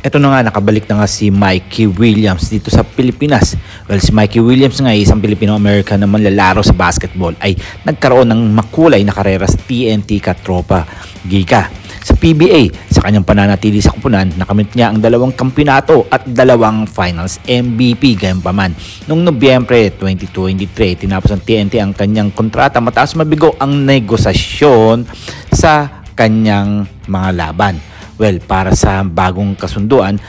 Ito na nga, nakabalik na nga si Mikey Williams dito sa Pilipinas. Well, si Mikey Williams nga, isang Pilipino-American na manlalaro sa basketball, ay nagkaroon ng makulay na karera sa TNT Katropa Giga. Sa PBA, sa kanyang pananatili sa kupunan, nakamit niya ang 2 kampyonato at 2 finals MVP. Gayunpaman, noong Nobyembre 2023, tinapos ng TNT ang kanyang kontrata matapos mabigo ang negosasyon sa kanyang mga laban. Well, para sa bagong kasunduan,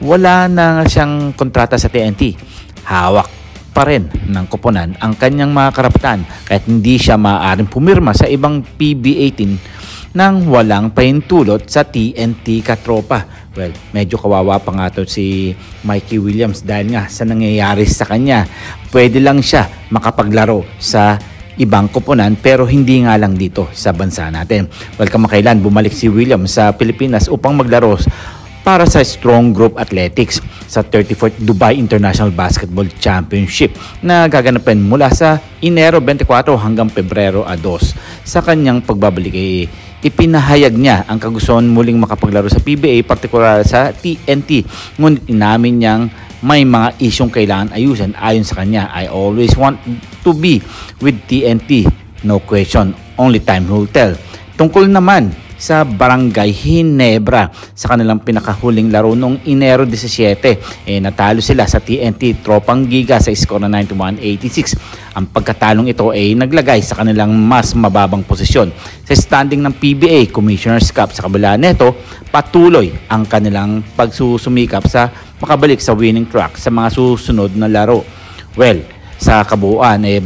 wala na siyang kontrata sa TNT. Hawak pa rin ng koponan ang kanyang mga karapatan kahit hindi siya maaaring pumirma sa ibang PBA team nang walang pahintulot sa TNT Katropa. Well, medyo kawawa pa nga to si Mikey Williams dahil nga sa nangyayari sa kanya. Pwede lang siya makapaglaro sa ibang koponan pero hindi nga lang dito sa bansa natin. Well, kamakailan bumalik si Williams sa Pilipinas upang maglaro para sa Strong Group Athletics sa 34th Dubai International Basketball Championship na gaganapin mula sa Enero 24 hanggang Pebrero 2. Sa kanyang pagbabalik ipinahayag niya ang kagustuhan muling makapaglaro sa PBA, partikular sa TNT. Ngunit inamin niyang may mga isyong kailangan ayusin. Ayon sa kanya, I always want to be with TNT. No question, only time will tell. Tungkol naman sa Barangay Ginebra, sa kanilang pinakahuling laro noong Enero 17, natalo sila sa TNT Tropang Giga sa score na 91-86. Ang pagkatalong ito ay naglagay sa kanilang mas mababang posisyon sa standing ng PBA Commissioner's Cup. Sa kabila nito, patuloy ang kanilang pagsusumikap sa makabalik sa winning track sa mga susunod na laro. Well, sa kabuuan, may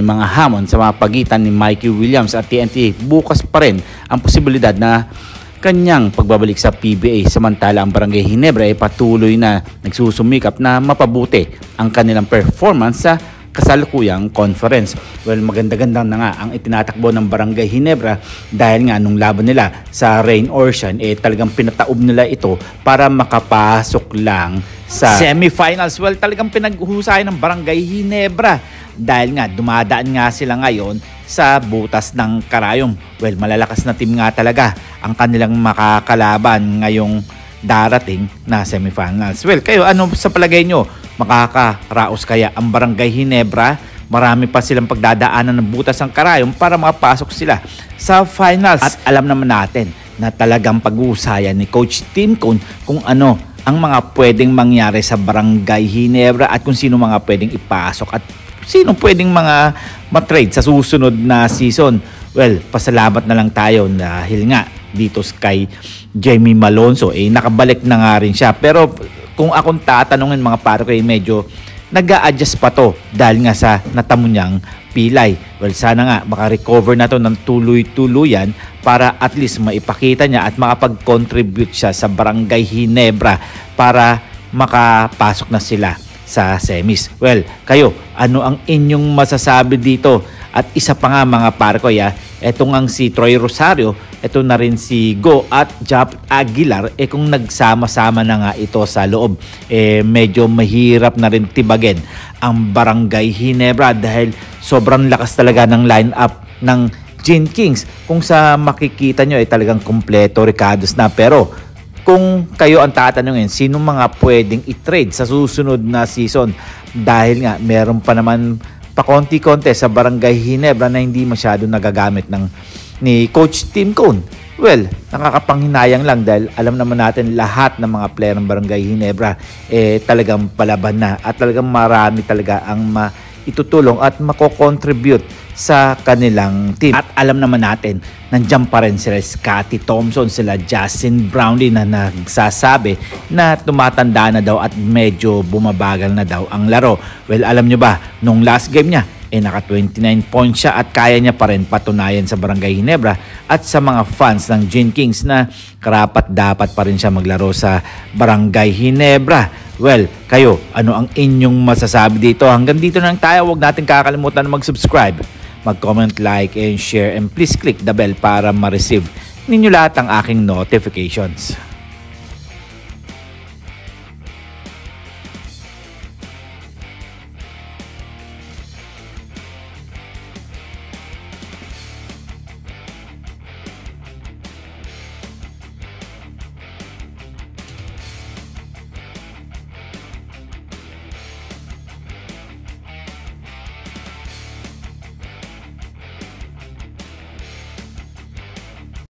mga hamon sa mga pagitan ni Mikey Williams at TNT. Bukas pa rin ang posibilidad na kanyang pagbabalik sa PBA. Samantala, ang Barangay Ginebra ay patuloy na nagsusumikap na mapabuti ang kanilang performance sa kasalukuyang conference. Well, maganda-ganda na nga ang itinatakbo ng Barangay Ginebra dahil nga nung laban nila sa Rain or Shine, talagang pinataob nila ito para makapasok lang sa semifinals. Well, talagang pinaghuhusayan ng Barangay Ginebra dahil nga dumadaan nga sila ngayon sa butas ng karayom. Well, malalakas na team nga talaga ang kanilang makakalaban ngayong darating na semifinals. Well, kayo, ano sa palagay nyo? Makakaraos kaya ang Barangay Ginebra? Marami pa silang pagdadaanan ng butas ng karayom para makapasok sila sa finals. At alam naman natin na talagang pag-uusayan ni Coach Tim Cone kung ano ang mga pwedeng mangyari sa Barangay Ginebra at kung sino mga pwedeng ipasok at sino pwedeng mga matrade sa susunod na season. Well, pasalamat na lang tayo dahil nga dito kay Jamie Malonzo, nakabalik na nga rin siya. Pero kung akong tatanungin mga pare ko, medyo nag-a-adjust pa to dahil nga sa natamo niyang pilay. Well, sana nga maka-recover na to ng tuloy-tuluyan para at least maipakita niya at makapag-contribute siya sa Barangay Ginebra para makapasok na sila sa semis. Well, kayo, ano ang inyong masasabi dito? At isa pa nga mga pare ko, etong ang si Troy Rosario, eto na rin si Go at Jap Aguilar, kung nagsama-sama na nga ito sa loob, medyo mahirap na rin tibagin ang Barangay Ginebra dahil sobrang lakas talaga ng lineup ng Gin Kings. Kung sa makikita nyo, talagang kompleto Ricardos na. Pero kung kayo ang tatanungin, sino mga pwedeng i-trade sa susunod na season? Dahil nga meron pa naman pakonti-konti sa Barangay Ginebra na hindi masyado nagagamit ni Coach Tim Cone. Well, nakakapanghinayang lang dahil alam naman natin lahat ng mga player ng Barangay Ginebra talagang palaban na at talagang marami talaga ang maitutulong at mako-contribute sa kanilang team. At alam naman natin, nandiyan pa rin sila Scottie Thompson, sila Justin Brownlee na nagsasabi na tumatanda na daw at medyo bumabagal na daw ang laro. Well, alam nyo ba, nung last game niya, naka 29 points siya at kaya niya pa rin patunayan sa Barangay Ginebra at sa mga fans ng Gin Kings na karapat dapat pa rin siya maglaro sa Barangay Ginebra. Well, kayo, ano ang inyong masasabi dito? Hanggang dito na lang tayo. Huwag natin kakalimutan na mag-subscribe, mag-comment, like, and share. And please click the bell para ma-receive ninyo lahat ang aking notifications.